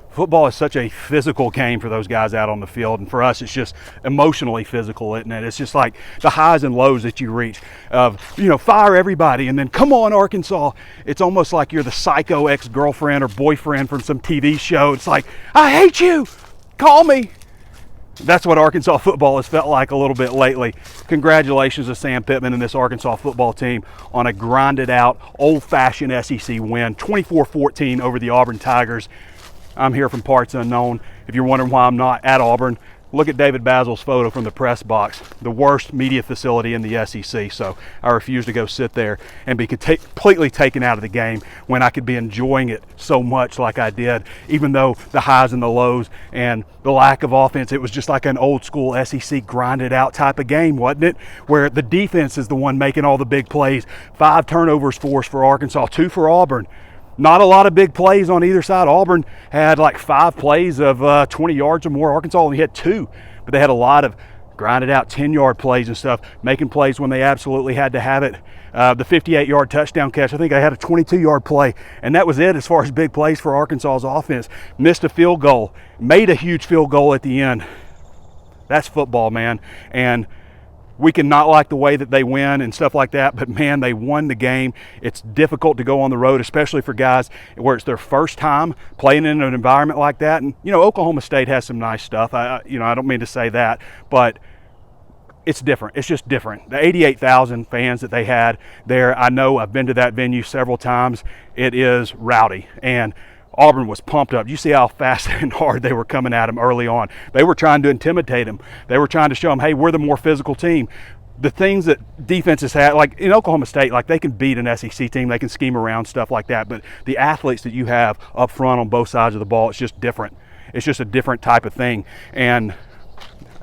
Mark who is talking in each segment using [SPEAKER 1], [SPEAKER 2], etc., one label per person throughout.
[SPEAKER 1] football is such a physical game for those guys out on the field, and for us it's just emotionally physical, isn't it? It's just like the highs and lows that you reach of, fire everybody and then come on Arkansas. It's almost like you're the psycho ex-girlfriend or boyfriend from some TV show. It's like, I hate you, call me. That's what Arkansas football has felt like a little bit lately. Congratulations to Sam Pittman and this Arkansas football team on a grinded out, old-fashioned SEC win, 24-14 over the Auburn Tigers. I'm here from parts unknown. If you're wondering why I'm not at Auburn, look at David Basil's photo from the press box, the worst media facility in the SEC. So I refuse to go sit there and be completely taken out of the game when I could be enjoying it so much like I did, even though the highs and the lows and the lack of offense, it was just like an old school SEC grinded out type of game, wasn't it? Where the defense is the one making all the big plays. 5 turnovers forced for Arkansas, 2 for Auburn. Not a lot of big plays on either side. Auburn had like 5 plays of 20 yards or more. Arkansas only had 2, but they had a lot of grinded out 10-yard plays and stuff, making plays when they absolutely had to have it. The 58-yard touchdown catch, I think I had a 22-yard play, and that was it as far as big plays for Arkansas's offense. Missed a field goal, made a huge field goal at the end. That's football, man. And we can not like the way that they win and stuff like that, but man, they won the game. It's difficult to go on the road, especially for guys where it's their first time playing in an environment like that. And, Oklahoma State has some nice stuff. I don't mean to say that, but it's different. It's just different. The 88,000 fans that they had there, I know I've been to that venue several times. It is rowdy. And Auburn was pumped up. You see how fast and hard they were coming at him early on. They were trying to intimidate him. They were trying to show him, hey, we're the more physical team. The things that defenses had, like in Oklahoma State, like they can beat an SEC team. They can scheme around stuff like that. But the athletes that you have up front on both sides of the ball, it's just different. It's just a different type of thing. And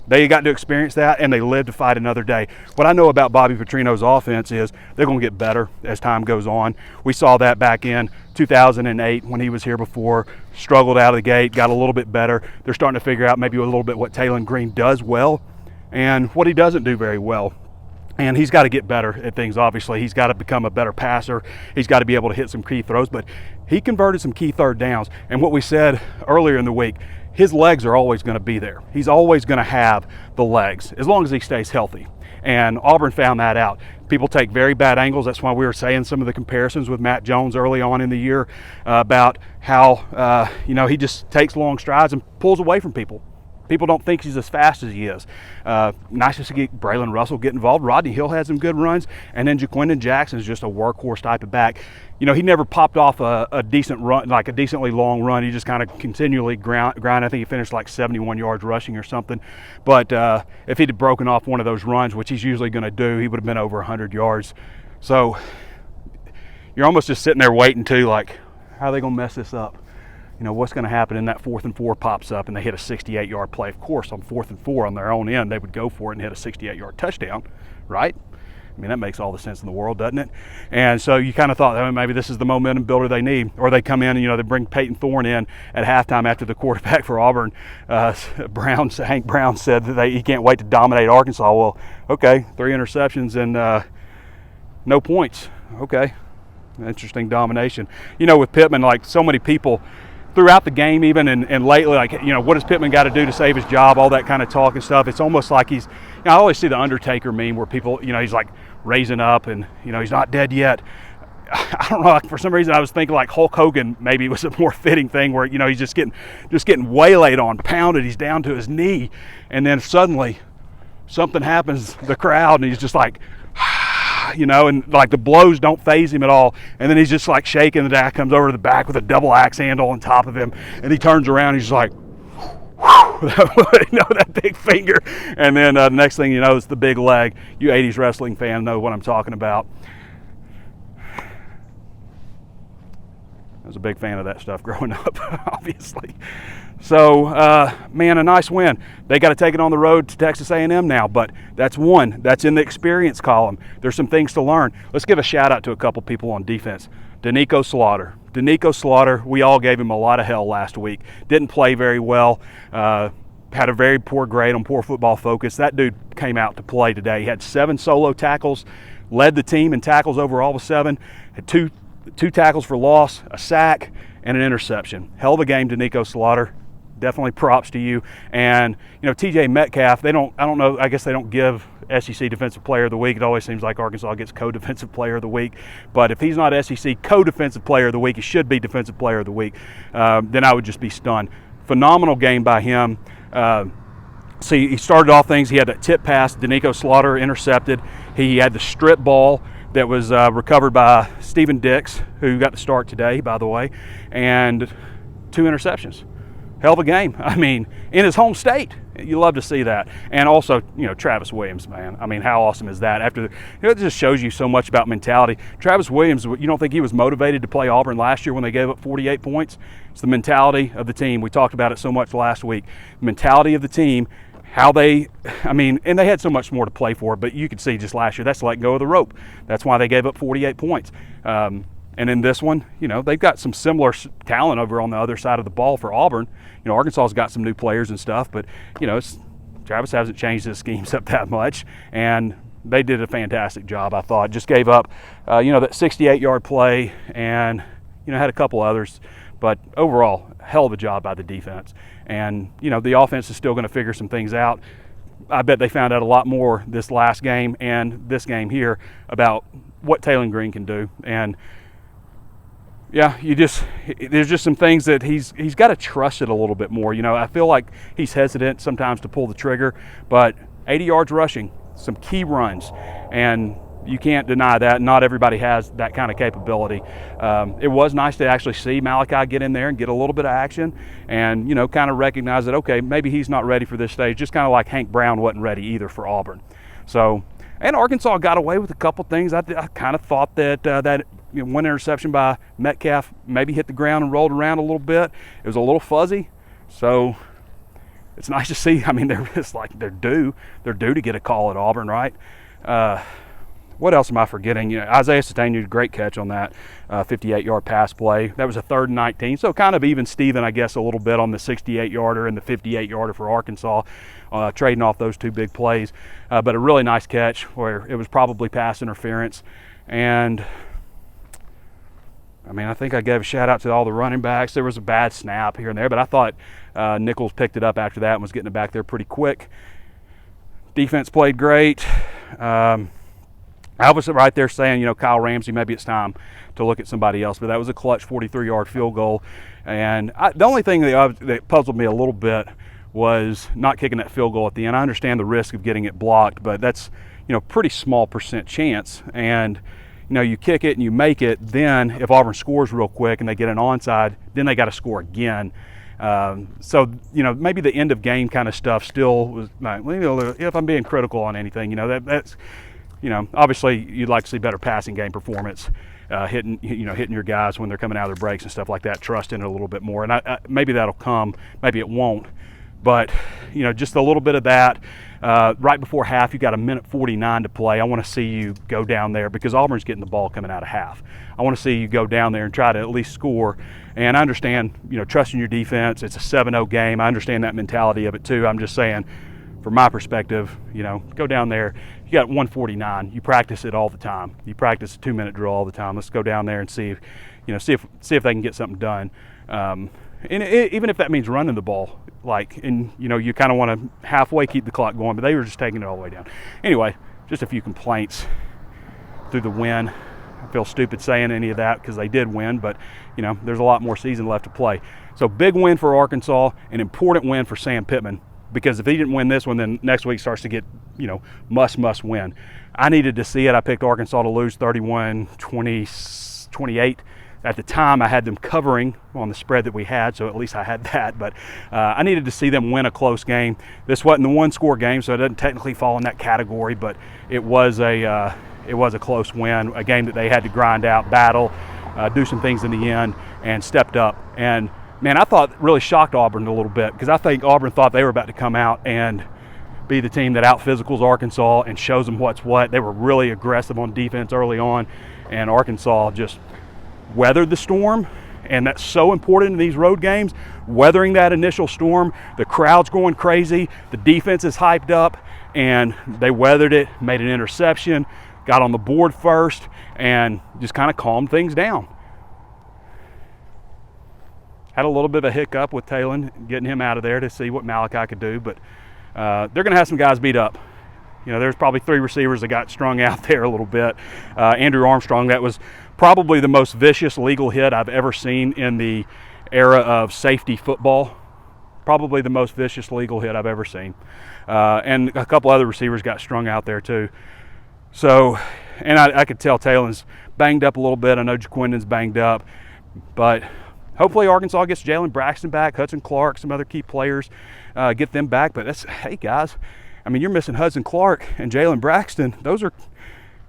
[SPEAKER 1] they got to experience that, and they lived to fight another day. What I know about Bobby Petrino's offense is they're going to get better as time goes on. We saw that back in 2008 when he was here before, struggled out of the gate, got a little bit better. They're starting to figure out maybe a little bit what Taylon Green does well and what he doesn't do very well. And he's got to get better at things, obviously. He's got to become a better passer. He's got to be able to hit some key throws, but he converted some key third downs. And what we said earlier in the week, his legs are always going to be there. He's always going to have the legs as long as he stays healthy. And Auburn found that out. People take very bad angles. That's why we were saying some of the comparisons with Matt Jones early on in the year about how, he just takes long strides and pulls away from people. People don't think he's as fast as he is. Nice to see Braylon Russell get involved. Rodney Hill had some good runs. And then Jaquindon Jackson is just a workhorse type of back. He never popped off a decent run, like a decently long run. He just kind of continually grind. I think he finished like 71 yards rushing or something. But if he'd have broken off one of those runs, which he's usually going to do, he would have been over 100 yards. So you're almost just sitting there waiting to, like, how are they going to mess this up? What's going to happen in that 4th and 4 pops up and they hit a 68-yard play. Of course, on 4th and 4 on their own end, they would go for it and hit a 68-yard touchdown, right? I mean, that makes all the sense in the world, doesn't it? And so you kind of thought, oh, maybe this is the momentum builder they need. Or they come in and, they bring Peyton Thorne in at halftime after the quarterback for Auburn, Hank Brown, said that he can't wait to dominate Arkansas. Well, okay, 3 interceptions and no points. Okay, interesting domination. With Pittman, like so many people throughout the game even and lately, like, what does Pittman got to do to save his job, all that kind of talk and stuff. It's almost like he's, I always see the Undertaker meme where people, he's like raising up and, he's not dead yet. I don't know, like for some reason I was thinking like Hulk Hogan maybe was a more fitting thing where, he's just getting waylaid on, pounded, he's down to his knee, and then suddenly something happens, the crowd, and he's just like, and like the blows don't faze him at all. And then he's just like shaking. The guy comes over to the back with a double axe handle on top of him, and he turns around. And he's just like, that big finger. And then the next thing you know, it's the big leg. You 80s wrestling fan know what I'm talking about. I was a big fan of that stuff growing up, obviously. So, man, a nice win. They got to take it on the road to Texas A&M now, but that's one. That's in the experience column. There's some things to learn. Let's give a shout-out to a couple people on defense. Danico Slaughter, we all gave him a lot of hell last week. Didn't play very well. Had a very poor grade on Poor Football Focus. That dude came out to play today. He had 7 solo tackles, led the team in tackles overall with 7, had two tackles for loss, a sack, and an interception. Hell of a game to Nico Slaughter. Definitely props to you. And, TJ Metcalf, I don't know, I guess they don't give SEC Defensive Player of the Week. It always seems like Arkansas gets co-defensive player of the week. But if he's not SEC co-defensive player of the week, he should be defensive player of the week. Then I would just be stunned. Phenomenal game by him. See, he started off things. He had that tip pass, Nico Slaughter intercepted. He had the strip ball that was recovered by Steven Dix, who got the start today, by the way, and 2 interceptions. Hell of a game. I mean, in his home state. You love to see that. And also, Travis Williams, man. I mean, how awesome is that? It just shows you so much about mentality. Travis Williams, you don't think he was motivated to play Auburn last year when they gave up 48 points? It's the mentality of the team. We talked about it so much last week. Mentality of the team, and they had so much more to play for, but you could see just last year, that's like go of the rope. That's why they gave up 48 points. And in this one, they've got some similar talent over on the other side of the ball for Auburn. Arkansas's got some new players and stuff, but, Travis hasn't changed his schemes up that much. And they did a fantastic job, I thought. Just gave up, that 68-yard play and, had a couple others. But overall, hell of a job by the defense. And, the offense is still going to figure some things out. I bet they found out a lot more this last game and this game here about what Taylor Green can do. And, yeah, there's just some things that he's got to trust it a little bit more. I feel like he's hesitant sometimes to pull the trigger, but 80 yards rushing, some key runs, and you can't deny that. Not everybody has that kind of capability. It was nice to actually see Malachi get in there and get a little bit of action and, kind of recognize that, okay, maybe he's not ready for this stage, just kind of like Hank Brown wasn't ready either for Auburn. So, and Arkansas got away with a couple things. I kind of thought that one interception by Metcalf maybe hit the ground and rolled around a little bit. It was a little fuzzy, so it's nice to see. I mean, they're due to get a call at Auburn, right? What else am I forgetting? Isaiah Stain did a great catch on that 58-yard pass play. That was a 3rd and 19, so kind of even Steven, I guess, a little bit on the 68-yarder and the 58-yarder for Arkansas, trading off those 2 big plays. But a really nice catch where it was probably pass interference. And, I think I gave a shout-out to all the running backs. There was a bad snap here and there, but I thought Nichols picked it up after that and was getting it back there pretty quick. Defense played great. I was right there saying, Kyle Ramsey, maybe it's time to look at somebody else. But that was a clutch 43-yard field goal. And the only thing that puzzled me a little bit was not kicking that field goal at the end. I understand the risk of getting it blocked, but that's, pretty small % chance. And, you kick it and you make it. Then if Auburn scores real quick and they get an onside, then they got to score again. So, maybe the end of game kind of stuff still was, if I'm being critical on anything, that's, obviously you'd like to see better passing game performance, hitting your guys when they're coming out of their breaks and stuff like that, trust in it a little bit more. And maybe that'll come, maybe it won't. But, just a little bit of that. Right before half, you got a minute 49 to play. I want to see you go down there because Auburn's getting the ball coming out of half. I want to see you go down there and try to at least score. And I understand, trusting your defense. It's a 7-0 game. I understand that mentality of it too. I'm just saying, from my perspective, go down there. You got 149. You practice it all the time. You practice a 2-minute drill all the time. Let's go down there and see if they can get something done. And even if that means running the ball, you kind of want to halfway keep the clock going, but they were just taking it all the way down. Anyway, just a few complaints through the win. I feel stupid saying any of that because they did win, but there's a lot more season left to play. So big win for Arkansas, an important win for Sam Pittman. Because if he didn't win this one, then next week starts to get, must win. I needed to see it. I picked Arkansas to lose 31-28. At the time, I had them covering on the spread that we had, so at least I had that. But I needed to see them win a close game. This wasn't the one-score game, so it doesn't technically fall in that category, but it was a close win, a game that they had to grind out, battle, do some things in the end, and stepped up. And man, I thought really shocked Auburn a little bit because I think Auburn thought they were about to come out and be the team that out-physicals Arkansas and shows them what's what. They were really aggressive on defense early on, and Arkansas just weathered the storm, and that's so important in these road games, weathering that initial storm. The crowd's going crazy, the defense is hyped up, and they weathered it, made an interception, got on the board first, and just kind of calmed things down. Had a little bit of a hiccup with Talon, getting him out of there to see what Malachi could do, but they're going to have some guys beat up. You know, there's probably 3 receivers that got strung out there a little bit. Andrew Armstrong, that was probably the most vicious legal hit I've ever seen in the era of safety football. Probably the most vicious legal hit I've ever seen. And a couple other receivers got strung out there too. So, and I could tell Talon's banged up a little bit. I know Jaquindon's banged up, but hopefully Arkansas gets Jalen Braxton back, Hudson Clark, some other key players, get them back. But that's, hey guys, I mean, you're missing Hudson Clark and Jalen Braxton. Those are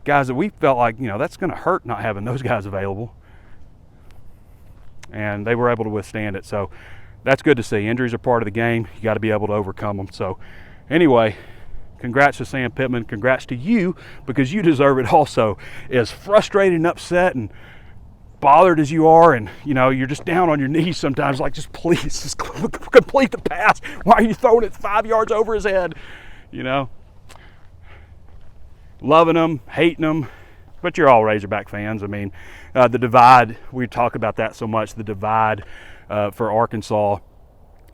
[SPEAKER 1] guys that we felt like, you know, that's going to hurt not having those guys available. And they were able to withstand it. So that's good to see. Injuries are part of the game. You got to be able to overcome them. So anyway, congrats to Sam Pittman. Congrats to you, because you deserve it also. As frustrated and upset and bothered as you are, and you know, you're just down on your knees sometimes, like, just please just complete the pass. Why are you throwing it 5 yards over his head? You know, loving them, hating them, but you're all Razorback fans. I mean, the divide, we talk about that so much, the divide for Arkansas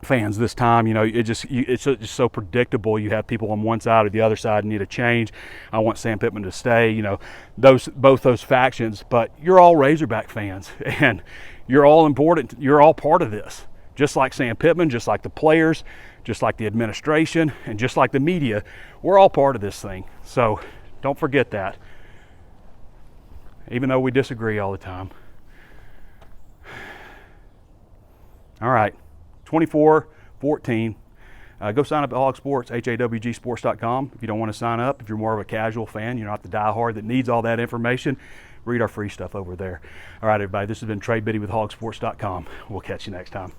[SPEAKER 1] fans this time, you know, it's just so predictable. You have people on one side or the other side need a change. I want Sam Pittman to stay, you know, both those factions, but you're all Razorback fans, and you're all important. You're all part of this, just like Sam Pittman, just like the players, just like the administration, and just like the media. We're all part of this thing. So don't forget that, even though we disagree all the time. All right, 24-14. Go sign up at HawgSports, HawgSports.com. If you don't want to sign up, if you're more of a casual fan, you're not the diehard that needs all that information, read our free stuff over there. All right, everybody, this has been Trey Biddy with HawgSports.com. We'll catch you next time.